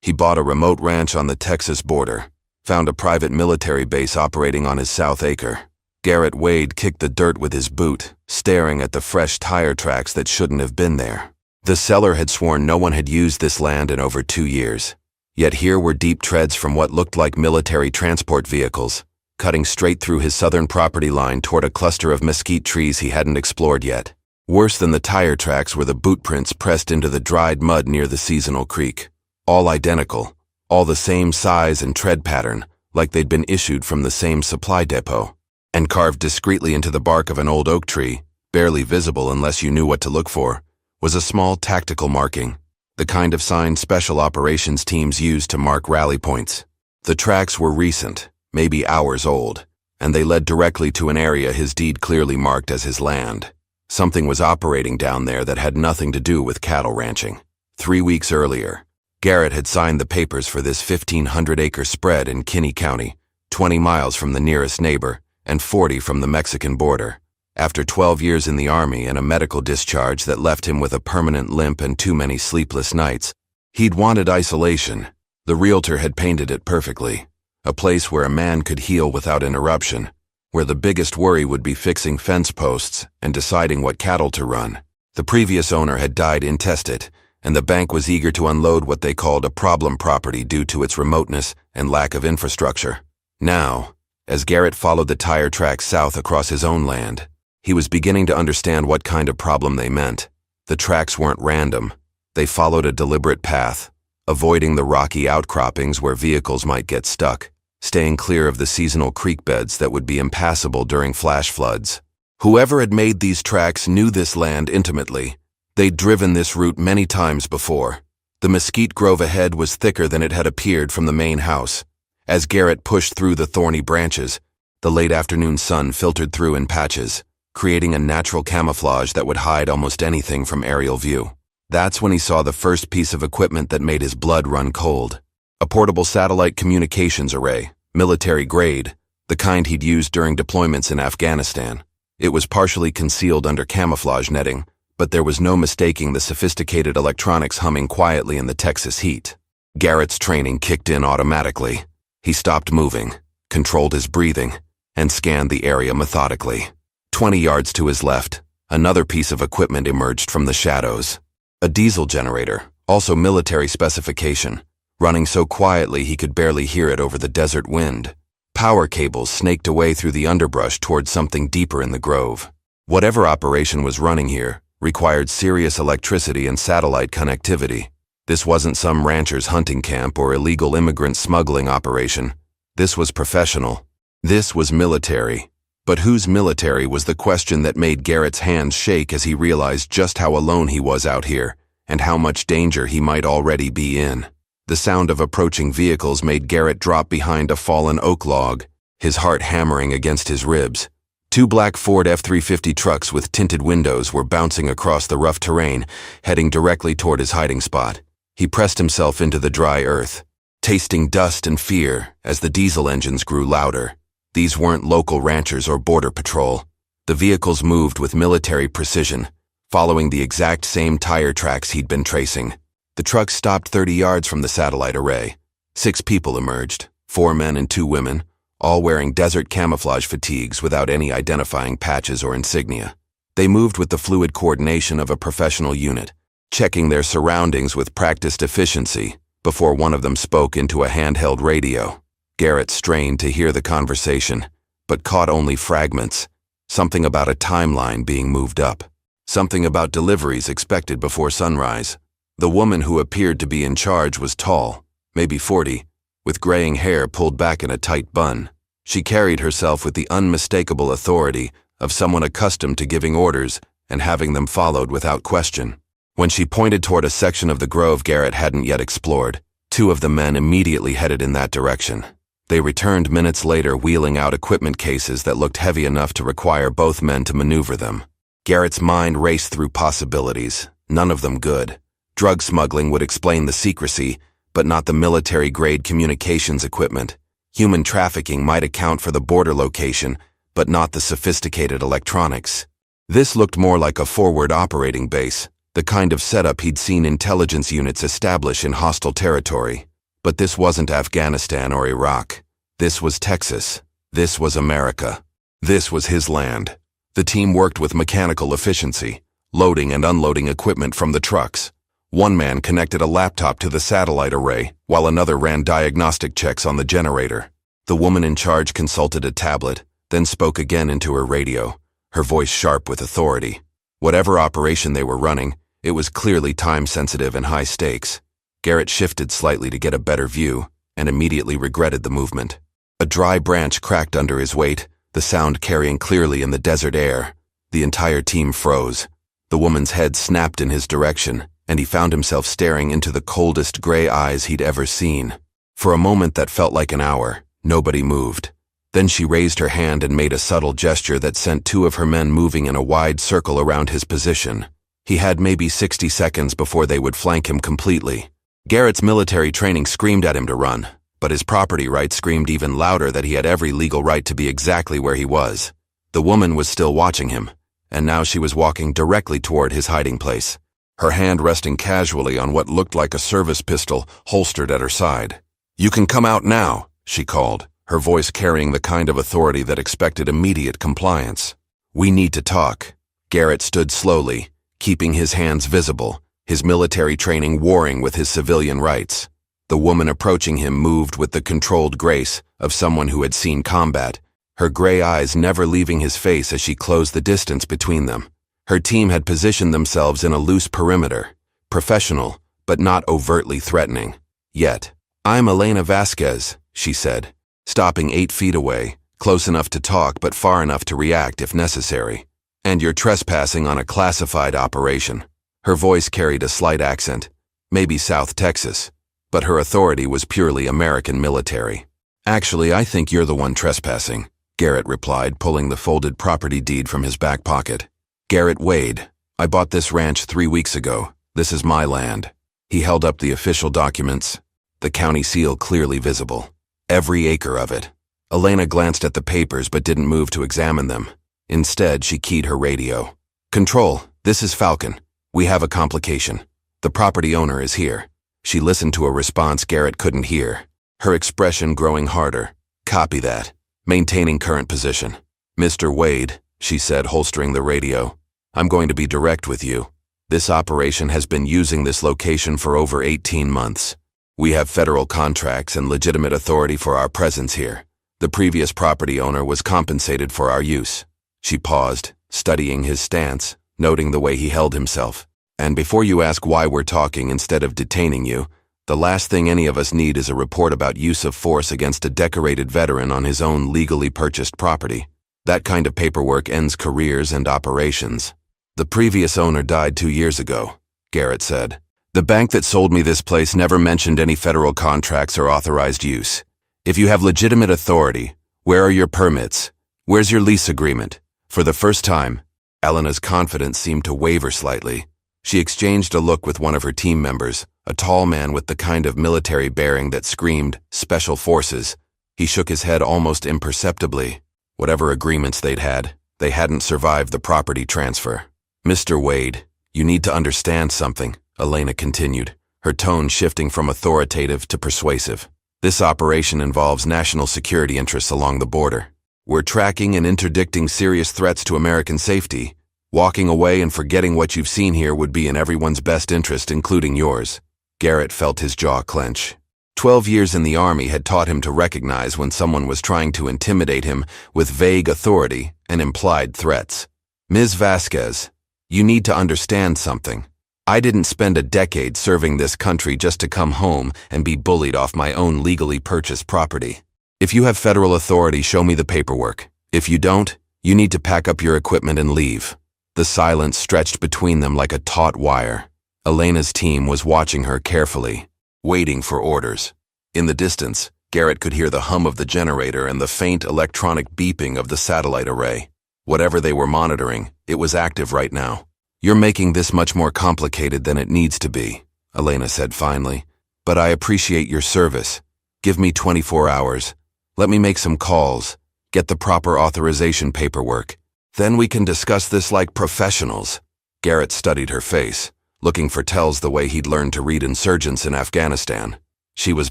He bought a remote ranch on the Texas border, found a private military base operating on his South Acre. Garrett Wade kicked the dirt with his boot, staring at the fresh tire tracks that shouldn't have been there. The seller had sworn no one had used this land in over 2 years. Yet here were deep treads from what looked like military transport vehicles, cutting straight through his southern property line toward a cluster of mesquite trees he hadn't explored yet. Worse than the tire tracks were the boot prints pressed into the dried mud near the seasonal creek. All identical, all the same size and tread pattern, like they'd been issued from the same supply depot. And carved discreetly into the bark of an old oak tree, barely visible unless you knew what to look for, was a small tactical marking, the kind of sign special operations teams use to mark rally points. The tracks were recent, maybe hours old, and they led directly to an area his deed clearly marked as his land. Something was operating down there that had nothing to do with cattle ranching. 3 weeks earlier, Garrett had signed the papers for this 1,500-acre spread in Kinney County, 20 miles from the nearest neighbor, and 40 from the Mexican border. After 12 years in the Army and a medical discharge that left him with a permanent limp and too many sleepless nights, he'd wanted isolation. The realtor had painted it perfectly. A place where a man could heal without interruption, where the biggest worry would be fixing fence posts and deciding what cattle to run. The previous owner had died intestate, and the bank was eager to unload what they called a problem property due to its remoteness and lack of infrastructure. Now, as Garrett followed the tire tracks south across his own land, he was beginning to understand what kind of problem they meant. The tracks weren't random. They followed a deliberate path, avoiding the rocky outcroppings where vehicles might get stuck, staying clear of the seasonal creek beds that would be impassable during flash floods. Whoever had made these tracks knew this land intimately. They'd driven this route many times before. The mesquite grove ahead was thicker than it had appeared from the main house. As Garrett pushed through the thorny branches, the late afternoon sun filtered through in patches, creating a natural camouflage that would hide almost anything from aerial view. That's when he saw the first piece of equipment that made his blood run cold. A portable satellite communications array, military grade, the kind he'd used during deployments in Afghanistan. It was partially concealed under camouflage netting, but there was no mistaking the sophisticated electronics humming quietly in the Texas heat. Garrett's training kicked in automatically. He stopped moving, controlled his breathing, and scanned the area methodically. 20 yards to his left, another piece of equipment emerged from the shadows. A diesel generator, also military specification, running so quietly he could barely hear it over the desert wind. Power cables snaked away through the underbrush towards something deeper in the grove. Whatever operation was running here required serious electricity and satellite connectivity. This wasn't some rancher's hunting camp or illegal immigrant smuggling operation. This was professional. This was military. But whose military was the question that made Garrett's hands shake as he realized just how alone he was out here and how much danger he might already be in. The sound of approaching vehicles made Garrett drop behind a fallen oak log, his heart hammering against his ribs. 2 black Ford F-350 trucks with tinted windows were bouncing across the rough terrain, heading directly toward his hiding spot. He pressed himself into the dry earth, tasting dust and fear as the diesel engines grew louder. These weren't local ranchers or border patrol. The vehicles moved with military precision, following the exact same tire tracks he'd been tracing. The trucks stopped 30 yards from the satellite array. 6 people emerged, 4 men and 2 women, all wearing desert camouflage fatigues without any identifying patches or insignia. They moved with the fluid coordination of a professional unit, checking their surroundings with practiced efficiency before one of them spoke into a handheld radio. Garrett strained to hear the conversation, but caught only fragments. Something about a timeline being moved up. Something about deliveries expected before sunrise. The woman who appeared to be in charge was tall, maybe 40, with graying hair pulled back in a tight bun. She carried herself with the unmistakable authority of someone accustomed to giving orders and having them followed without question. When she pointed toward a section of the grove Garrett hadn't yet explored, 2 of the men immediately headed in that direction. They returned minutes later wheeling out equipment cases that looked heavy enough to require both men to maneuver them. Garrett's mind raced through possibilities, none of them good. Drug smuggling would explain the secrecy, but not the military-grade communications equipment. Human trafficking might account for the border location, but not the sophisticated electronics. This looked more like a forward operating base, the kind of setup he'd seen intelligence units establish in hostile territory. But this wasn't Afghanistan or Iraq. This was Texas. This was America. This was his land. The team worked with mechanical efficiency, loading and unloading equipment from the trucks. One man connected a laptop to the satellite array, while another ran diagnostic checks on the generator. The woman in charge consulted a tablet, then spoke again into her radio, her voice sharp with authority. Whatever operation they were running, it was clearly time-sensitive and high stakes. Garrett shifted slightly to get a better view, and immediately regretted the movement. A dry branch cracked under his weight, the sound carrying clearly in the desert air. The entire team froze. The woman's head snapped in his direction, and he found himself staring into the coldest gray eyes he'd ever seen. For a moment that felt like an hour, nobody moved. Then she raised her hand and made a subtle gesture that sent two of her men moving in a wide circle around his position. He had maybe 60 seconds before they would flank him completely. Garrett's military training screamed at him to run, but his property rights screamed even louder that he had every legal right to be exactly where he was. The woman was still watching him, and now she was walking directly toward his hiding place, her hand resting casually on what looked like a service pistol holstered at her side. "You can come out now," she called, her voice carrying the kind of authority that expected immediate compliance. "We need to talk." Garrett stood slowly, keeping his hands visible, his military training warring with his civilian rights. The woman approaching him moved with the controlled grace of someone who had seen combat, her gray eyes never leaving his face as she closed the distance between them. Her team had positioned themselves in a loose perimeter, professional, but not overtly threatening. Yet, "I'm Elena Vasquez," she said, stopping 8 feet away, close enough to talk but far enough to react if necessary. "And you're trespassing on a classified operation." Her voice carried a slight accent, maybe South Texas, but her authority was purely American military. "Actually, I think you're the one trespassing," Garrett replied, pulling the folded property deed from his back pocket. "Garrett Wade. I bought this ranch 3 weeks ago. This is my land." He held up the official documents, the county seal clearly visible. Every acre of it. Elena glanced at the papers but didn't move to examine them. Instead, she keyed her radio. "Control, this is Falcon. We have a complication. The property owner is here." She listened to a response Garrett couldn't hear, her expression growing harder. "Copy that. Maintaining current position." "Mr. Wade," she said, holstering the radio, "I'm going to be direct with you. This operation has been using this location for over 18 months. We have federal contracts and legitimate authority for our presence here. The previous property owner was compensated for our use." She paused, studying his stance, noting the way he held himself. "And before you ask why we're talking instead of detaining you, the last thing any of us need is a report about use of force against a decorated veteran on his own legally purchased property. That kind of paperwork ends careers and operations." "The previous owner died 2 years ago," Garrett said. "The bank that sold me this place never mentioned any federal contracts or authorized use. If you have legitimate authority, where are your permits? Where's your lease agreement?" For the first time, Elena's confidence seemed to waver slightly. She exchanged a look with one of her team members, a tall man with the kind of military bearing that screamed, "Special Forces." He shook his head almost imperceptibly. Whatever agreements they'd had, they hadn't survived the property transfer. "Mr. Wade, you need to understand something," Elena continued, her tone shifting from authoritative to persuasive. "This operation involves national security interests along the border. We're tracking and interdicting serious threats to American safety. Walking away and forgetting what you've seen here would be in everyone's best interest, including yours." Garrett felt his jaw clench. 12 years in the Army had taught him to recognize when someone was trying to intimidate him with vague authority and implied threats. "Ms. Vasquez, you need to understand something. I didn't spend a decade serving this country just to come home and be bullied off my own legally purchased property. If you have federal authority, show me the paperwork. If you don't, you need to pack up your equipment and leave." The silence stretched between them like a taut wire. Elena's team was watching her carefully, waiting for orders. In the distance, Garrett could hear the hum of the generator and the faint electronic beeping of the satellite array. Whatever they were monitoring, it was active right now. "You're making this much more complicated than it needs to be," Elena said finally. "But I appreciate your service. Give me 24 hours. Let me make some calls, get the proper authorization paperwork. Then we can discuss this like professionals." Garrett studied her face, looking for tells the way he'd learned to read insurgents in Afghanistan. She was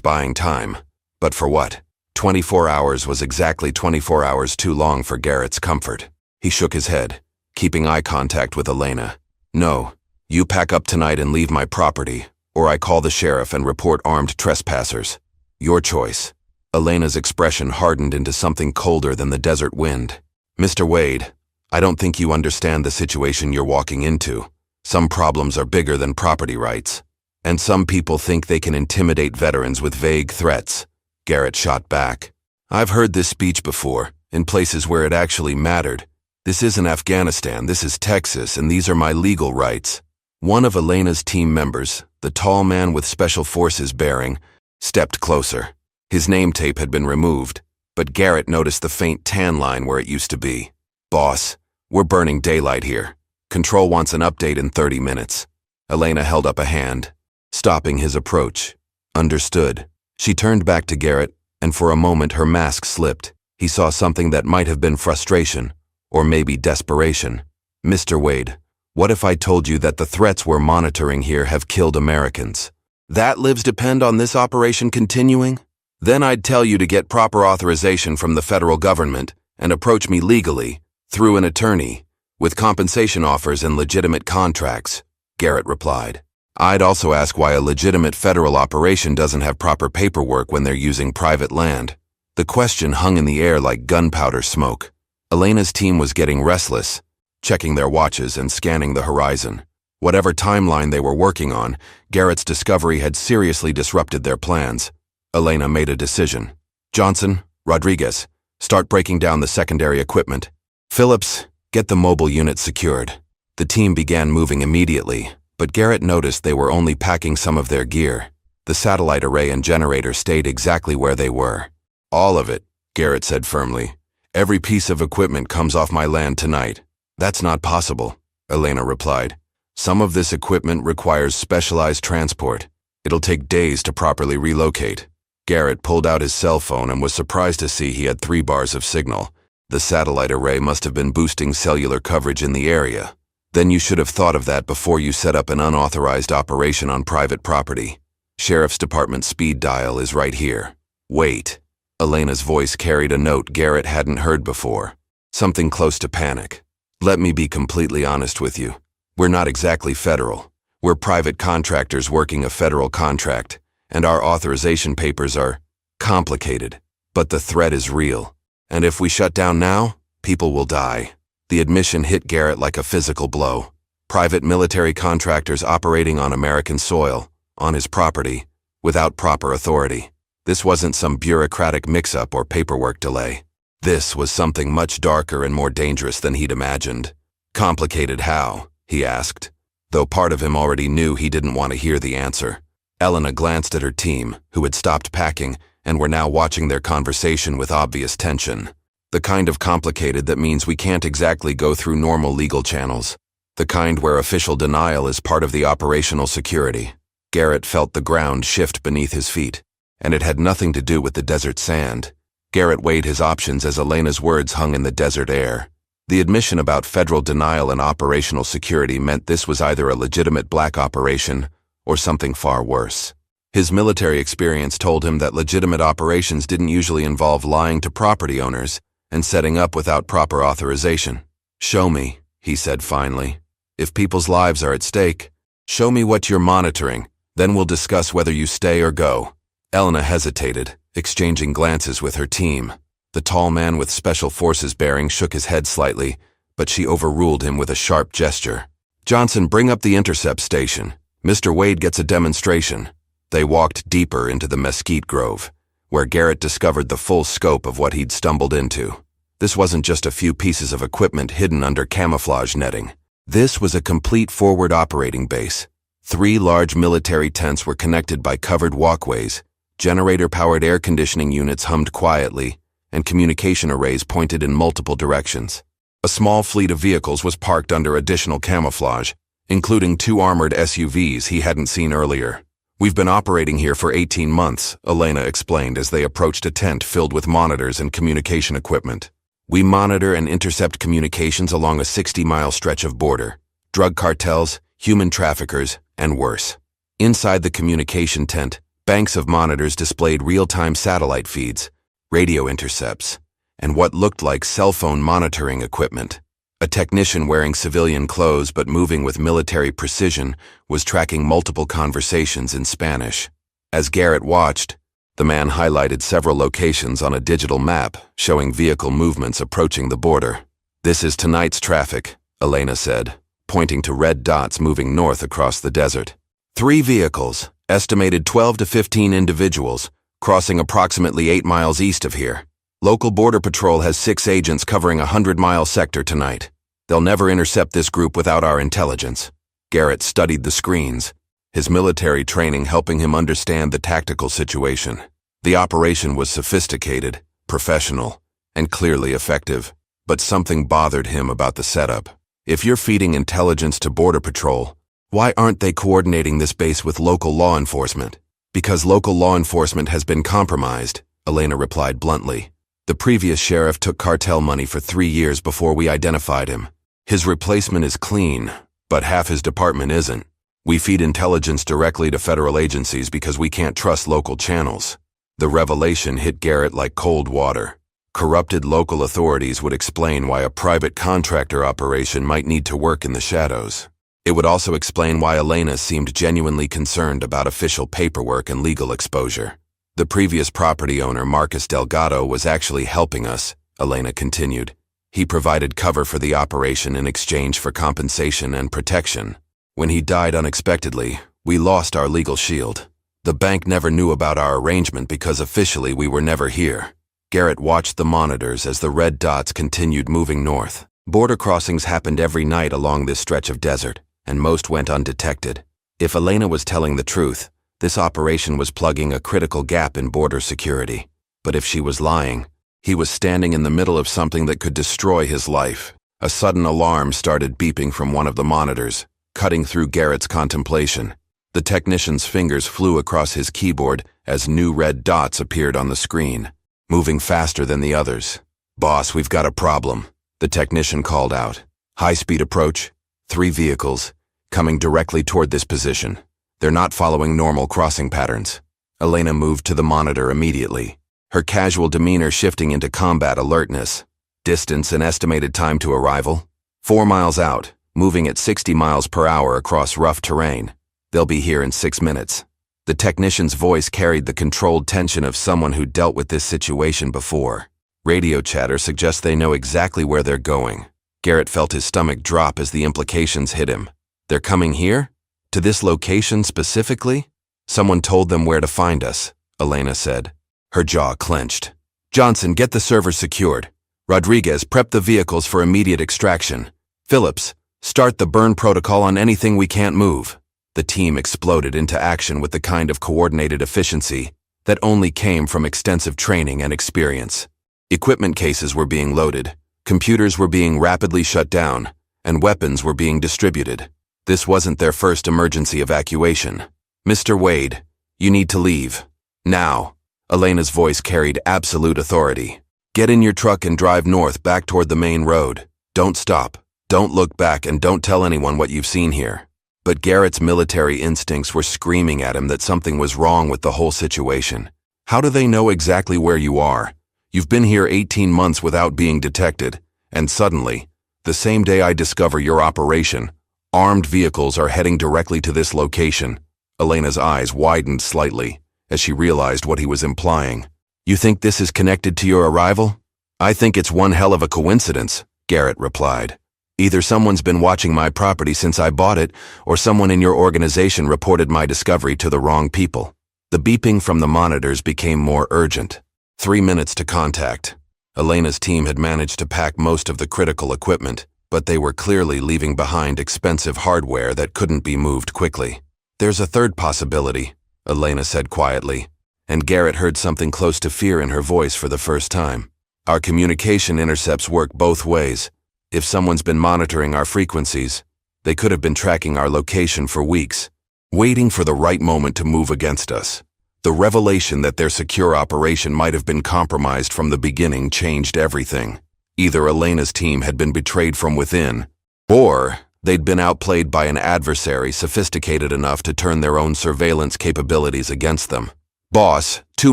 buying time. But for what? 24 hours was exactly 24 hours too long for Garrett's comfort. He shook his head, keeping eye contact with Elena. No, you pack up tonight and leave my property, or I call the sheriff and report armed trespassers. Your choice. Elena's expression hardened into something colder than the desert wind. Mr. Wade, I don't think you understand the situation you're walking into. Some problems are bigger than property rights. And some people think they can intimidate veterans with vague threats. Garrett shot back. I've heard this speech before, in places where it actually mattered. This isn't Afghanistan, this is Texas, and these are my legal rights. One of Elena's team members, the tall man with special forces bearing, stepped closer. His name tape had been removed, but Garrett noticed the faint tan line where it used to be. Boss, we're burning daylight here. Control wants an update in 30 minutes. Elena held up a hand, stopping his approach. Understood. She turned back to Garrett, and for a moment her mask slipped. He saw something that might have been frustration, or maybe desperation. Mr. Wade, what if I told you that the threats we're monitoring here have killed Americans? That lives depend on this operation continuing? Then I'd tell you to get proper authorization from the federal government and approach me legally, through an attorney, with compensation offers and legitimate contracts, Garrett replied. I'd also ask why a legitimate federal operation doesn't have proper paperwork when they're using private land. The question hung in the air like gunpowder smoke. Elena's team was getting restless, checking their watches and scanning the horizon. Whatever timeline they were working on, Garrett's discovery had seriously disrupted their plans. Elena made a decision. Johnson, Rodriguez, start breaking down the secondary equipment. Phillips, get the mobile unit secured. The team began moving immediately, but Garrett noticed they were only packing some of their gear. The satellite array and generator stayed exactly where they were. All of it, Garrett said firmly. Every piece of equipment comes off my land tonight. That's not possible, Elena replied. Some of this equipment requires specialized transport. It'll take days to properly relocate. Garrett pulled out his cell phone and was surprised to see he had 3 bars of signal. The satellite array must have been boosting cellular coverage in the area. Then you should have thought of that before you set up an unauthorized operation on private property. Sheriff's Department speed dial is right here. Wait. Elena's voice carried a note Garrett hadn't heard before. Something close to panic. Let me be completely honest with you. We're not exactly federal. We're private contractors working a federal contract, and our authorization papers are complicated. But the threat is real. And if we shut down now, people will die. The admission hit Garrett like a physical blow. Private military contractors operating on American soil, on his property, without proper authority. This wasn't some bureaucratic mix-up or paperwork delay. This was something much darker and more dangerous than he'd imagined. Complicated how? He asked, though part of him already knew he didn't want to hear the answer. Elena glanced at her team, who had stopped packing and were now watching their conversation with obvious tension. The kind of complicated that means we can't exactly go through normal legal channels. The kind where official denial is part of the operational security. Garrett felt the ground shift beneath his feet, and it had nothing to do with the desert sand. Garrett weighed his options as Elena's words hung in the desert air. The admission about federal denial and operational security meant this was either a legitimate black operation or something far worse. His military experience told him that legitimate operations didn't usually involve lying to property owners and setting up without proper authorization. Show me, he said finally. If people's lives are at stake, show me what you're monitoring, then we'll discuss whether you stay or go. Elena hesitated, exchanging glances with her team. The tall man with special forces bearing shook his head slightly, but she overruled him with a sharp gesture. Johnson, bring up the intercept station. Mr. Wade gets a demonstration. They walked deeper into the mesquite grove, where Garrett discovered the full scope of what he'd stumbled into. This wasn't just a few pieces of equipment hidden under camouflage netting. This was a complete forward operating base. 3 large military tents were connected by covered walkways. Generator-powered air conditioning units hummed quietly, and communication arrays pointed in multiple directions. A small fleet of vehicles was parked under additional camouflage, including 2 armored SUVs he hadn't seen earlier. We've been operating here for 18 months, Elena explained as they approached a tent filled with monitors and communication equipment. We monitor and intercept communications along a 60-mile stretch of border. Drug cartels, human traffickers, and worse. Inside the communication tent, Banks of monitors displayed real-time satellite feeds, radio intercepts, and what looked like cell phone monitoring equipment. A technician wearing civilian clothes but moving with military precision was tracking multiple conversations in Spanish. As Garrett watched, the man highlighted several locations on a digital map showing vehicle movements approaching the border. "This is tonight's traffic," Elena said, pointing to red dots moving north across the desert. 3 vehicles, estimated 12 to 15 individuals, crossing approximately 8 miles east of here. Local Border Patrol has 6 agents covering a 100-mile sector tonight. They'll never intercept this group without our intelligence. Garrett studied the screens, his military training helping him understand the tactical situation. The operation was sophisticated, professional, and clearly effective. But something bothered him about the setup. If you're feeding intelligence to Border Patrol, why aren't they coordinating this base with local law enforcement? Because local law enforcement has been compromised, Elena replied bluntly. The previous sheriff took cartel money for 3 years before we identified him. His replacement is clean, but half his department isn't. We feed intelligence directly to federal agencies because we can't trust local channels. The revelation hit Garrett like cold water. Corrupted local authorities would explain why a private contractor operation might need to work in the shadows. It would also explain why Elena seemed genuinely concerned about official paperwork and legal exposure. The previous property owner, Marcus Delgado, was actually helping us, Elena continued. He provided cover for the operation in exchange for compensation and protection. When he died unexpectedly, we lost our legal shield. The bank never knew about our arrangement because officially we were never here. Garrett watched the monitors as the red dots continued moving north. Border crossings happened every night along this stretch of desert, and most went undetected. If Elena was telling the truth, this operation was plugging a critical gap in border security. But if she was lying, he was standing in the middle of something that could destroy his life. A sudden alarm started beeping from one of the monitors, cutting through Garrett's contemplation. The technician's fingers flew across his keyboard as new red dots appeared on the screen, moving faster than the others. "Boss, we've got a problem," the technician called out. "High-speed approach, 3 vehicles, coming directly toward this position. They're not following normal crossing patterns." Elena moved to the monitor immediately, her casual demeanor shifting into combat alertness. Distance and estimated time to arrival: 4 miles out, moving at 60 miles per hour across rough terrain. They'll be here in 6 minutes. The technician's voice carried the controlled tension of someone who dealt with this situation before. Radio chatter suggests they know exactly where they're going. Garrett felt his stomach drop as the implications hit him. They're coming here? To this location specifically? Someone told them where to find us, Elena said. Her jaw clenched. "Johnson, get the server secured. Rodriguez, prep the vehicles for immediate extraction. Phillips, start the burn protocol on anything we can't move." The team exploded into action with the kind of coordinated efficiency that only came from extensive training and experience. Equipment cases were being loaded, computers were being rapidly shut down, and weapons were being distributed. This wasn't their first emergency evacuation. "Mr. Wade, you need to leave. Now." Elena's voice carried absolute authority. "Get in your truck and drive north back toward the main road. Don't stop, don't look back, and don't tell anyone what you've seen here." But Garrett's military instincts were screaming at him that something was wrong with the whole situation. "How do they know exactly where you are? You've been here 18 months without being detected, and suddenly, the same day I discover your operation, armed vehicles are heading directly to this location." Elena's eyes widened slightly as she realized what he was implying. "You think this is connected to your arrival?" "I think it's one hell of a coincidence," Garrett replied. "Either someone's been watching my property since I bought it, or someone in your organization reported my discovery to the wrong people." The beeping from the monitors became more urgent. 3 minutes to contact. Elena's team had managed to pack most of the critical equipment, but they were clearly leaving behind expensive hardware that couldn't be moved quickly. "There's a third possibility," Elena said quietly, and Garrett heard something close to fear in her voice for the first time. "Our communication intercepts work both ways. If someone's been monitoring our frequencies, they could have been tracking our location for weeks, waiting for the right moment to move against us. The revelation that their secure operation might have been compromised from the beginning changed everything. Either Elena's team had been betrayed from within, or they'd been outplayed by an adversary sophisticated enough to turn their own surveillance capabilities against them." "Boss, 2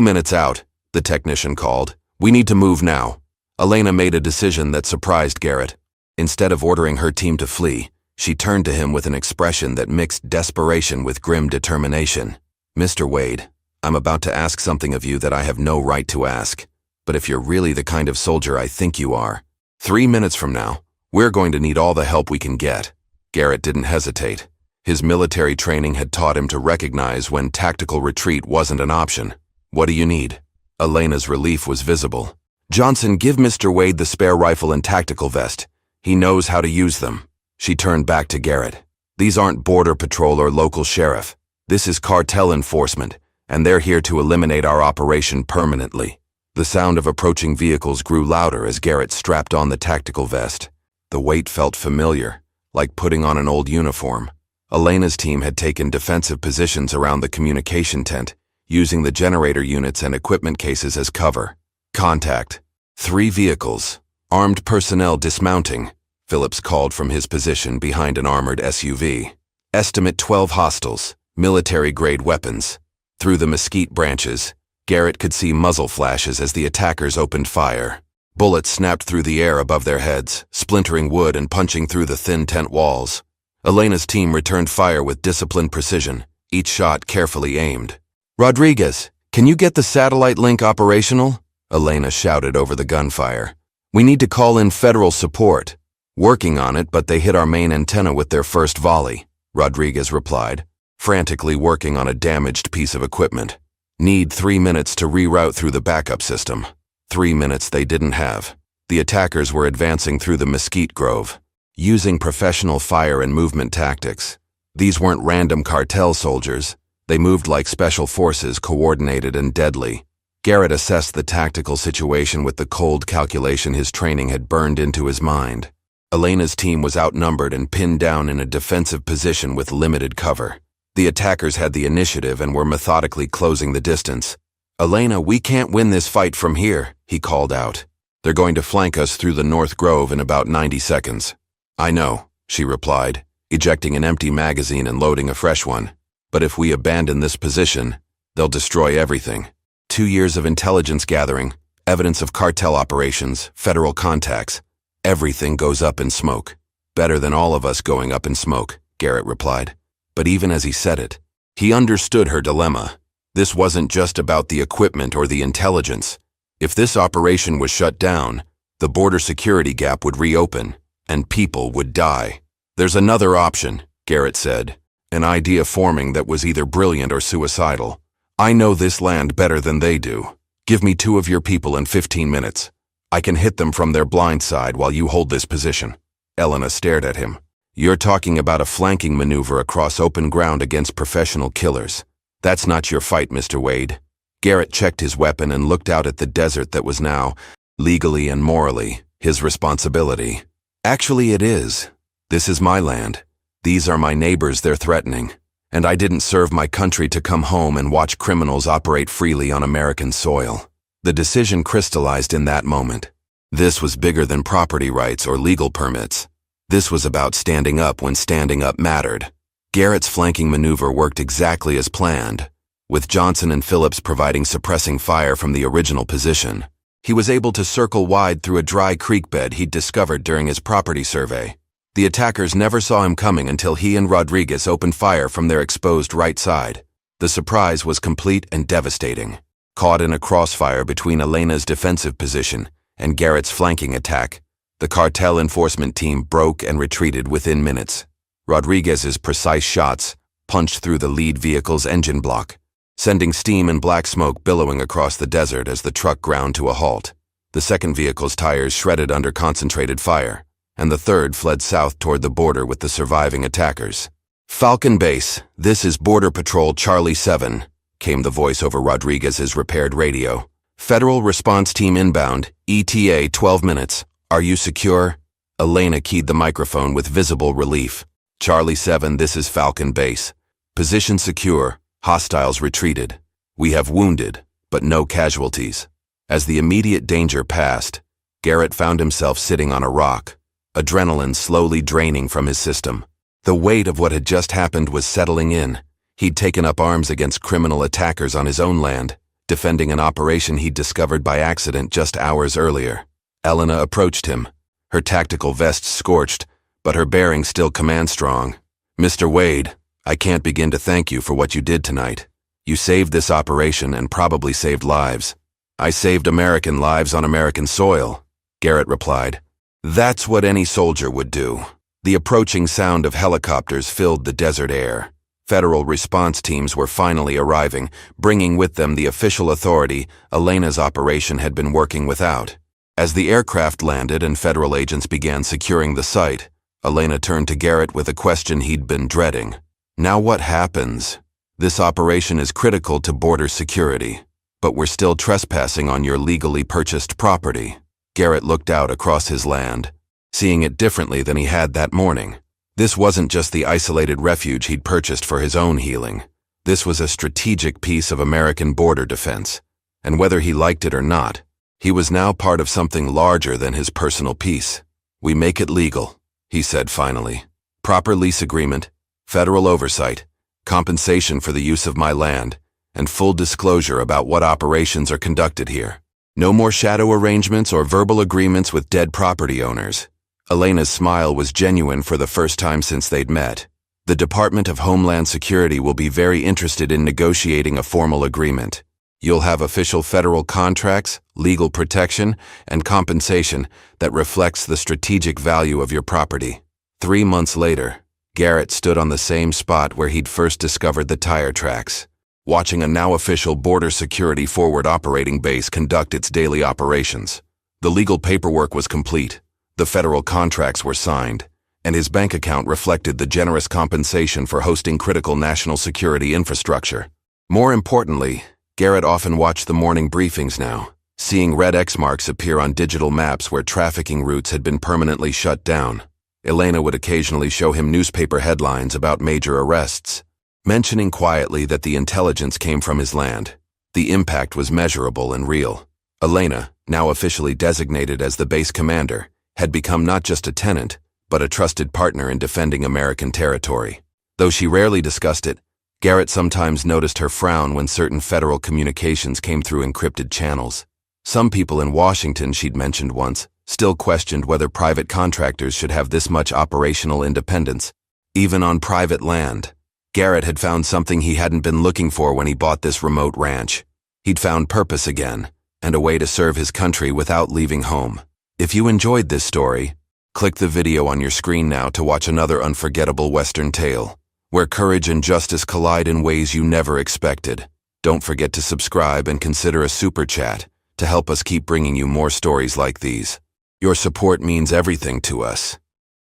minutes out," the technician called. "We need to move now." Elena made a decision that surprised Garrett. Instead of ordering her team to flee, she turned to him with an expression that mixed desperation with grim determination. "Mr. Wade, I'm about to ask something of you that I have no right to ask. But if you're really the kind of soldier I think you are, 3 minutes from now, we're going to need all the help we can get." Garrett didn't hesitate. His military training had taught him to recognize when tactical retreat wasn't an option. "What do you need?" Elena's relief was visible. "Johnson, give Mr. Wade the spare rifle and tactical vest. He knows how to use them." She turned back to Garrett. "These aren't border patrol or local sheriff. This is cartel enforcement, and they're here to eliminate our operation permanently." The sound of approaching vehicles grew louder as Garrett strapped on the tactical vest. The weight felt familiar, like putting on an old uniform. Elena's team had taken defensive positions around the communication tent, using the generator units and equipment cases as cover. "Contact. 3 vehicles. Armed personnel dismounting," Phillips called from his position behind an armored SUV. "Estimate 12 hostiles, military-grade weapons." Through the mesquite branches, Garrett could see muzzle flashes as the attackers opened fire. Bullets snapped through the air above their heads, splintering wood and punching through the thin tent walls. Elena's team returned fire with disciplined precision, each shot carefully aimed. "Rodriguez, can you get the satellite link operational?" Elena shouted over the gunfire. "We need to call in federal support." "Working on it, but they hit our main antenna with their first volley," Rodriguez replied, frantically working on a damaged piece of equipment. "Need 3 minutes to reroute through the backup system." 3 minutes they didn't have. The attackers were advancing through the mesquite grove, using professional fire and movement tactics. These weren't random cartel soldiers. They moved like special forces, coordinated and deadly. Garrett assessed the tactical situation with the cold calculation his training had burned into his mind. Elena's team was outnumbered and pinned down in a defensive position with limited cover. The attackers had the initiative and were methodically closing the distance. "Elena, we can't win this fight from here," he called out. "They're going to flank us through the North Grove in about 90 seconds. "I know," she replied, ejecting an empty magazine and loading a fresh one. "But if we abandon this position, they'll destroy everything. 2 years of intelligence gathering, evidence of cartel operations, federal contacts. Everything goes up in smoke." "Better than all of us going up in smoke," Garrett replied. But even as he said it, he understood her dilemma. This wasn't just about the equipment or the intelligence. If this operation was shut down, the border security gap would reopen, and people would die. "There's another option," Garrett said, an idea forming that was either brilliant or suicidal. "I know this land better than they do. Give me 2 of your people in 15 minutes. I can hit them from their blind side while you hold this position." Elena stared at him. "You're talking about a flanking maneuver across open ground against professional killers. That's not your fight, Mr. Wade." Garrett checked his weapon and looked out at the desert that was now, legally and morally, his responsibility. "Actually, it is. This is my land. These are my neighbors they're threatening. And I didn't serve my country to come home and watch criminals operate freely on American soil." The decision crystallized in that moment. This was bigger than property rights or legal permits. This was about standing up when standing up mattered. Garrett's flanking maneuver worked exactly as planned, with Johnson and Phillips providing suppressing fire from the original position. He was able to circle wide through a dry creek bed he'd discovered during his property survey. The attackers never saw him coming until he and Rodriguez opened fire from their exposed right side. The surprise was complete and devastating. Caught in a crossfire between Elena's defensive position and Garrett's flanking attack, the cartel enforcement team broke and retreated within minutes. Rodriguez's precise shots punched through the lead vehicle's engine block, sending steam and black smoke billowing across the desert as the truck ground to a halt. The second vehicle's tires shredded under concentrated fire, and the third fled south toward the border with the surviving attackers. "Falcon Base, this is Border Patrol Charlie 7, came the voice over Rodriguez's repaired radio. "Federal Response Team inbound, ETA 12 minutes. Are you secure?" Elena keyed the microphone with visible relief. "Charlie 7, this is Falcon Base. Position secure, hostiles retreated. We have wounded, but no casualties." As the immediate danger passed, Garrett found himself sitting on a rock, adrenaline slowly draining from his system. The weight of what had just happened was settling in. He'd taken up arms against criminal attackers on his own land, defending an operation he'd discovered by accident just hours earlier. Elena approached him, her tactical vest scorched, but her bearing still command-strong. "Mr. Wade, I can't begin to thank you for what you did tonight. You saved this operation and probably saved lives." "I saved American lives on American soil," Garrett replied. "That's what any soldier would do." The approaching sound of helicopters filled the desert air. Federal response teams were finally arriving, bringing with them the official authority Elena's operation had been working without. As the aircraft landed and federal agents began securing the site, Elena turned to Garrett with a question he'd been dreading. "Now what happens? This operation is critical to border security, but we're still trespassing on your legally purchased property." Garrett looked out across his land, seeing it differently than he had that morning. This wasn't just the isolated refuge he'd purchased for his own healing. This was a strategic piece of American border defense, and whether he liked it or not, he was now part of something larger than his personal peace. "We make it legal," he said finally. "Proper lease agreement, federal oversight, compensation for the use of my land, and full disclosure about what operations are conducted here. No more shadow arrangements or verbal agreements with dead property owners." Elena's smile was genuine for the first time since they'd met. "The Department of Homeland Security will be very interested in negotiating a formal agreement. You'll have official federal contracts, legal protection, and compensation that reflects the strategic value of your property." 3 months later, Garrett stood on the same spot where he'd first discovered the tire tracks, watching a now official border security forward operating base conduct its daily operations. The legal paperwork was complete, the federal contracts were signed, and his bank account reflected the generous compensation for hosting critical national security infrastructure. More importantly, Garrett often watched the morning briefings now, seeing red X marks appear on digital maps where trafficking routes had been permanently shut down. Elena would occasionally show him newspaper headlines about major arrests, mentioning quietly that the intelligence came from his land. The impact was measurable and real. Elena, now officially designated as the base commander, had become not just a tenant, but a trusted partner in defending American territory. Though she rarely discussed it, Garrett sometimes noticed her frown when certain federal communications came through encrypted channels. Some people in Washington, she'd mentioned once, still questioned whether private contractors should have this much operational independence, even on private land. Garrett had found something he hadn't been looking for when he bought this remote ranch. He'd found purpose again, and a way to serve his country without leaving home. If you enjoyed this story, click the video on your screen now to watch another unforgettable Western tale, where courage and justice collide in ways you never expected. Don't forget to subscribe and consider a super chat to help us keep bringing you more stories like these. Your support means everything to us.